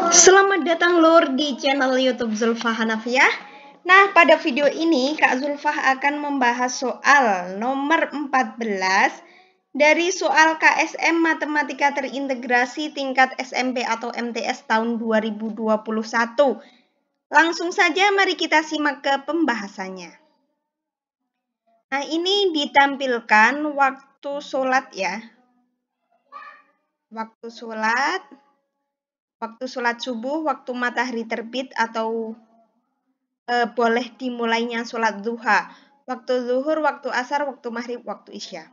Selamat datang Lur di channel YouTube Zulfah Hanafiah. Nah, pada video ini Kak Zulfah akan membahas soal nomor 14 dari soal KSM Matematika Terintegrasi tingkat SMP atau MTS tahun 2021. Langsung saja mari kita simak ke pembahasannya. Nah, ini ditampilkan waktu sholat ya. Waktu sholat subuh, waktu matahari terbit atau boleh dimulainya sholat duha, waktu zuhur, waktu asar, waktu maghrib, waktu isya.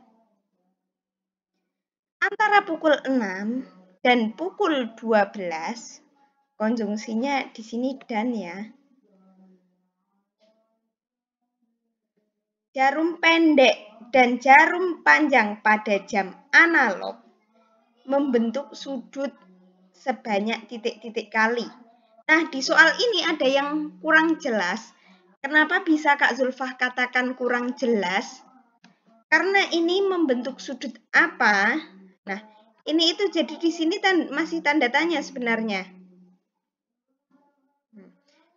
Antara pukul 6 dan pukul 12, konjungsinya di sini dan ya. Jarum pendek dan jarum panjang pada jam analog membentuk sudut sebanyak titik-titik kali. Nah, di soal ini ada yang kurang jelas. Kenapa bisa Kak Zulfah katakan kurang jelas? Karena ini membentuk sudut apa? Nah, ini itu jadi di sini masih tanda tanya sebenarnya.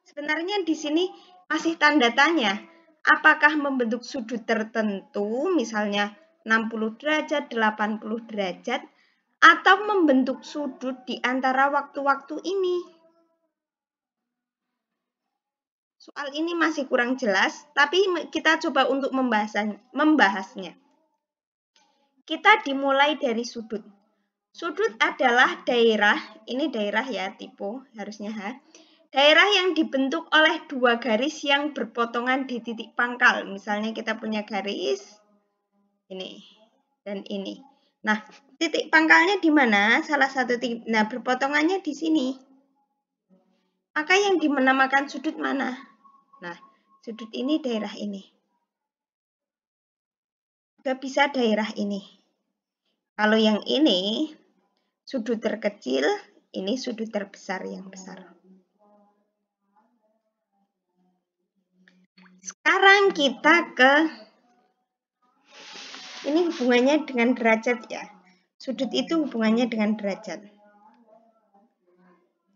Sebenarnya di sini masih tanda tanya. Apakah membentuk sudut tertentu, misalnya 60 derajat, 80 derajat, atau membentuk sudut di antara waktu-waktu ini? Soal ini masih kurang jelas, tapi kita coba untuk membahasnya. Kita dimulai dari sudut. Sudut adalah daerah, ini daerah ya, tipe harusnya ha. Daerah yang dibentuk oleh dua garis yang berpotongan di titik pangkal. Misalnya kita punya garis ini dan ini. Nah, titik pangkalnya di mana? Salah satu titik. Nah, berpotongannya di sini. Maka yang dinamakan sudut mana? Nah, sudut ini daerah ini. Juga bisa daerah ini. Kalau yang ini sudut terkecil, ini sudut terbesar yang besar. Sekarang kita ke ini hubungannya dengan derajat ya. Sudut itu hubungannya dengan derajat.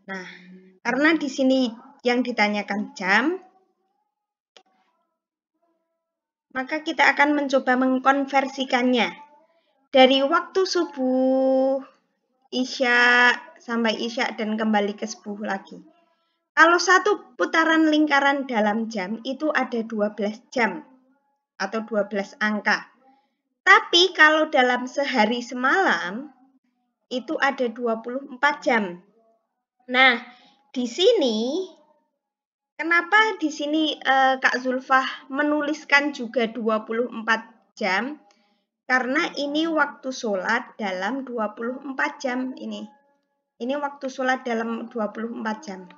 Nah, karena di sini yang ditanyakan jam, maka kita akan mencoba mengkonversikannya dari waktu subuh, isya, sampai isya dan kembali ke subuh lagi. Kalau satu putaran lingkaran dalam jam itu ada 12 jam atau 12 angka. Tapi kalau dalam sehari semalam itu ada 24 jam. Nah, di sini kenapa di sini Kak Zulfah menuliskan juga 24 jam? Karena ini waktu sholat dalam 24 jam ini. Ini waktu sholat dalam 24 jam.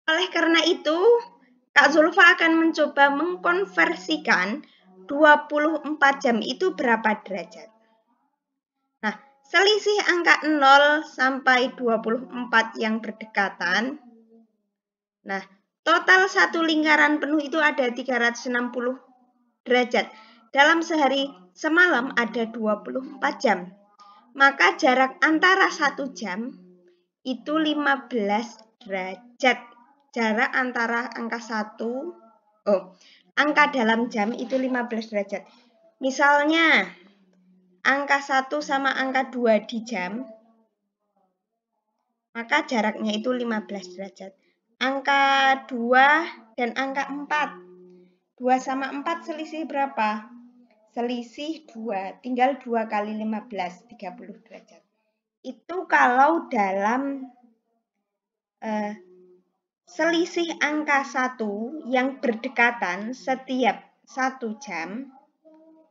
Oleh karena itu, Kak Zulfah akan mencoba mengkonversikan 24 jam itu berapa derajat. Nah, selisih angka 0 sampai 24 yang berdekatan. Nah, total satu lingkaran penuh itu ada 360 derajat. Dalam sehari semalam ada 24 jam. Maka jarak antara 1 jam itu 15 derajat. Jarak antara angka angka dalam jam itu 15 derajat. Misalnya, angka 1 sama angka 2 di jam, maka jaraknya itu 15 derajat. Angka 2 dan angka 4. 2 sama 4 selisih berapa? Selisih 2. Tinggal 2 kali 15, 30 derajat. Itu kalau dalam selisih angka 1 yang berdekatan setiap 1 jam,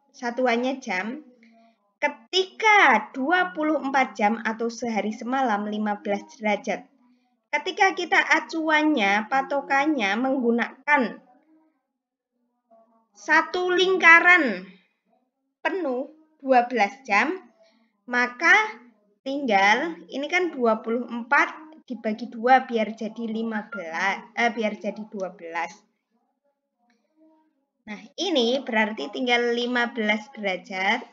satuannya jam, ketika 24 jam atau sehari semalam 15 derajat. Ketika kita acuannya, patokannya menggunakan satu lingkaran penuh 12 jam, maka tinggal ini kan 24 dibagi 2 biar jadi 12. Nah, ini berarti tinggal 15 derajat.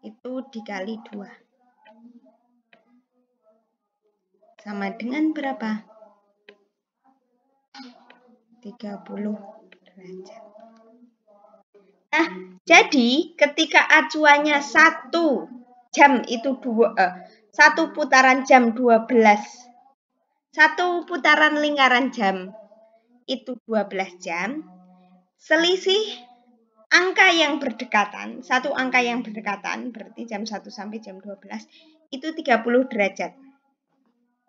itu dikali 2. Sama dengan berapa? 30 derajat. Nah, jadi ketika acuannya 1 jam itu 1 putaran jam 12. 1 putaran lingkaran jam itu 12 jam. Selisih angka yang berdekatan, satu angka yang berdekatan, berarti jam 1 sampai jam 12, itu 30 derajat.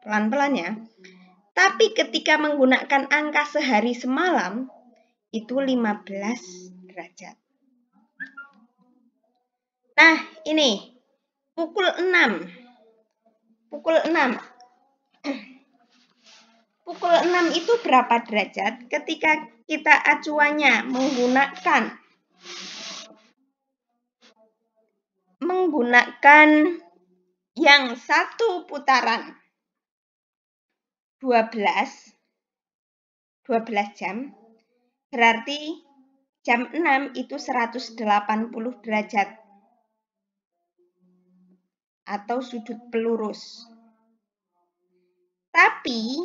Pelan-pelan ya. Tapi ketika menggunakan angka sehari semalam, itu 15 derajat. Nah, ini pukul 6. Pukul 6. Pukul 6 itu berapa derajat? Ketika kita acuannya menggunakan yang 1 putaran 12 jam, berarti jam 6 itu 180 derajat atau sudut pelurus. Tapi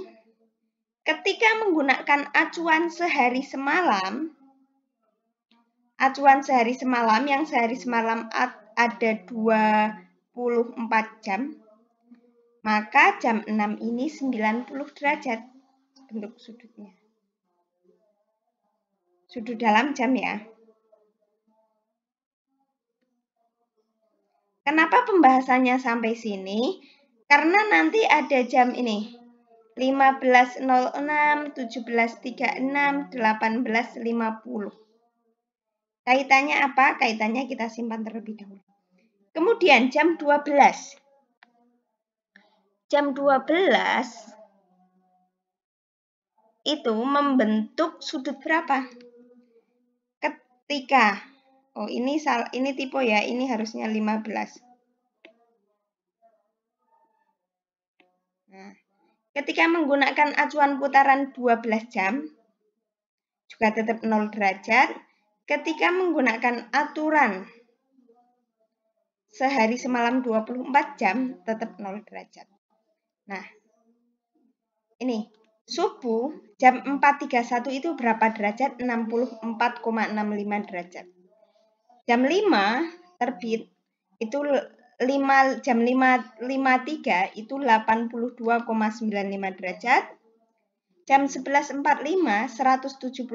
ketika menggunakan acuan sehari semalam yang sehari semalam ada 24 jam, maka jam 6 ini 90 derajat bentuk sudutnya. Sudut dalam jam ya. Kenapa pembahasannya sampai sini? Karena nanti ada jam ini. 15.06, 17.36, 18.50. Kaitannya apa? Kaitannya kita simpan terlebih dahulu. Kemudian jam 12. Jam 12 itu membentuk sudut berapa? Ketika ini tipe ya, ini harusnya 15. Nah, ketika menggunakan acuan putaran 12 jam juga tetap 0 derajat. Ketika menggunakan aturan sehari semalam 24 jam tetap 0 derajat. Nah, ini subuh jam 4.31 itu berapa derajat? 64,65 derajat. Jam 5 terbit itu jam 5.53 itu 82,95 derajat. Jam 11.45 171,75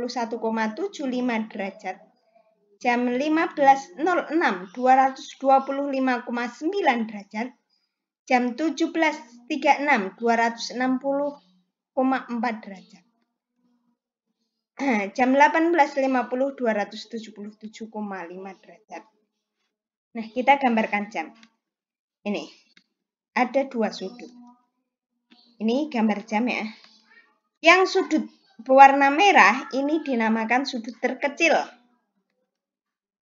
derajat. Jam 15.06 225,9 derajat. Jam 17.36 260,4 derajat. Jam 18.50 277,5 derajat. Nah, kita gambarkan jam. Ini ada 2 sudut. Ini gambar jam ya. Yang sudut berwarna merah ini dinamakan sudut terkecil.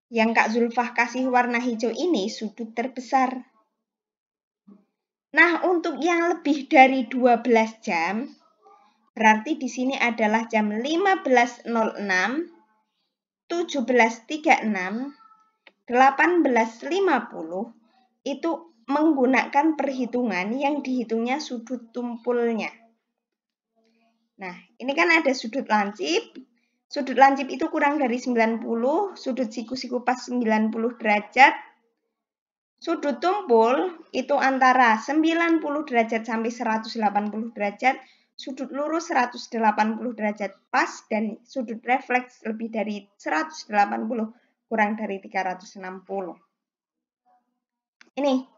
Yang Kak Zulfah kasih warna hijau ini sudut terbesar. Nah, untuk yang lebih dari 12 jam, berarti di sini adalah jam 15.06, 17.36, 18.50, itu menggunakan perhitungan yang dihitungnya sudut tumpulnya. Nah, ini kan ada sudut lancip. Sudut lancip itu kurang dari 90, sudut siku-siku pas 90 derajat. Sudut tumpul itu antara 90 derajat sampai 180 derajat. Sudut lurus 180 derajat pas dan sudut refleks lebih dari 180 kurang dari 360. Ini.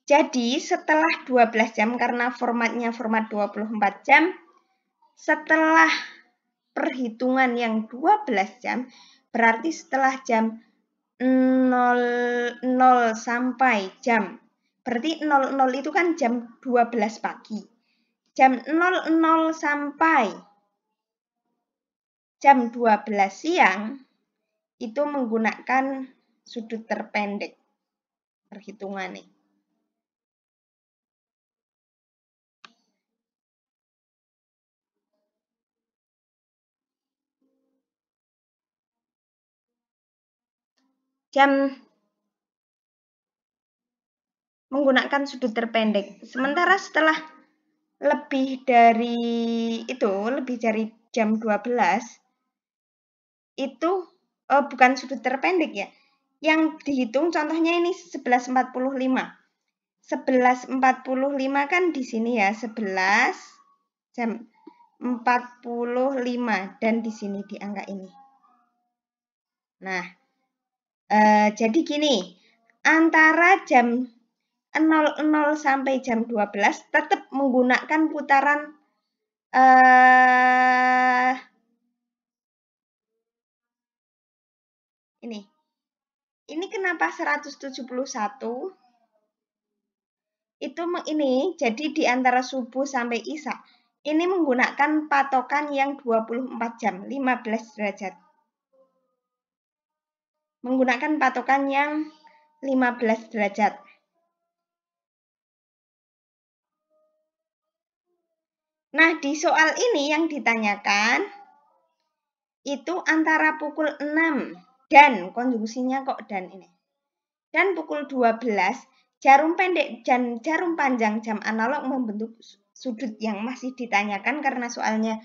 Jadi setelah 12 jam karena formatnya format 24 jam, setelah perhitungan yang 12 jam, berarti setelah jam 00 sampai jam, berarti 00 itu kan jam 12 pagi. Jam 00 sampai jam 12 siang itu menggunakan sudut terpendek perhitungannya. menggunakan sudut terpendek. Sementara setelah lebih dari jam 12, itu bukan sudut terpendek ya. Yang dihitung contohnya ini 11.45. 11.45 kan di sini ya, 11 jam 45 dan di sini di angka ini. Nah, jadi gini, antara jam 00 sampai jam 12 tetap menggunakan putaran ini. Ini kenapa 171? Itu ini, jadi di antara subuh sampai isya, ini menggunakan patokan yang 24 jam, 15 derajat. Menggunakan patokan yang 15 derajat. Nah, di soal ini yang ditanyakan, itu antara pukul 6 dan, konjungsinya kok dan ini. Dan pukul 12, jarum pendek dan jarum panjang jam analog membentuk sudut yang masih ditanyakan karena soalnya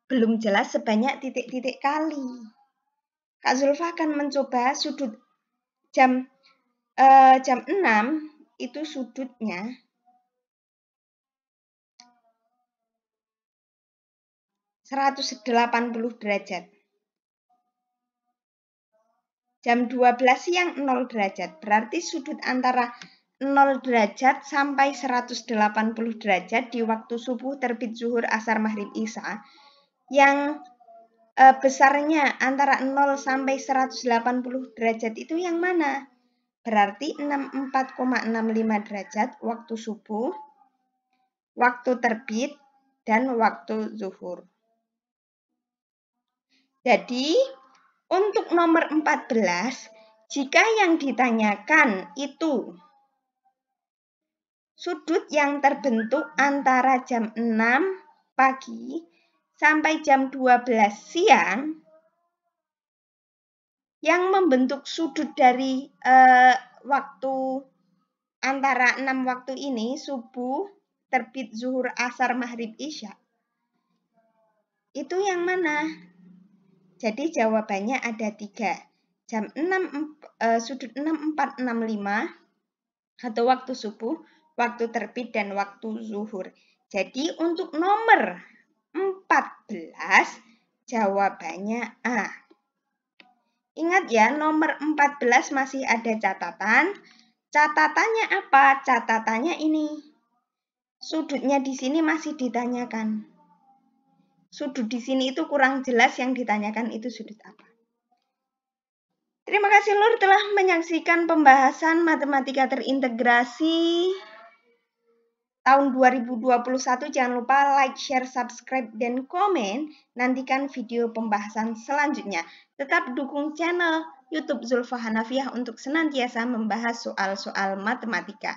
belum jelas sebanyak titik-titik kali. Kak Zulfa akan mencoba sudut jam 6 itu sudutnya 180 derajat. Jam 12 siang 0 derajat. Berarti sudut antara 0 derajat sampai 180 derajat di waktu subuh, terbit, zuhur, asar, maghrib, isya. Yang besarnya antara 0 sampai 180 derajat itu yang mana? Berarti 64,65 derajat waktu subuh, waktu terbit, dan waktu zuhur. Jadi, untuk nomor 14, jika yang ditanyakan itu sudut yang terbentuk antara jam 6 pagi sampai jam 12 siang, yang membentuk sudut dari waktu antara 6 waktu ini, subuh, terbit, zuhur, asar, maghrib, isya, itu yang mana? Jadi jawabannya ada 3. Jam 6, sudut 6, 4, 6, 5 atau waktu subuh, waktu terbit, dan waktu zuhur. Jadi untuk nomor 14 jawabannya A. Ingat ya, nomor 14 masih ada catatan. Catatannya apa? Catatannya ini. Sudutnya di sini masih ditanyakan. Sudut di sini itu kurang jelas, yang ditanyakan itu sudut apa. Terima kasih Lur telah menyaksikan pembahasan matematika terintegrasi tahun 2021. Jangan lupa like, share, subscribe, dan komen. Nantikan video pembahasan selanjutnya. Tetap dukung channel YouTube Zulfa Hanafiah untuk senantiasa membahas soal-soal matematika.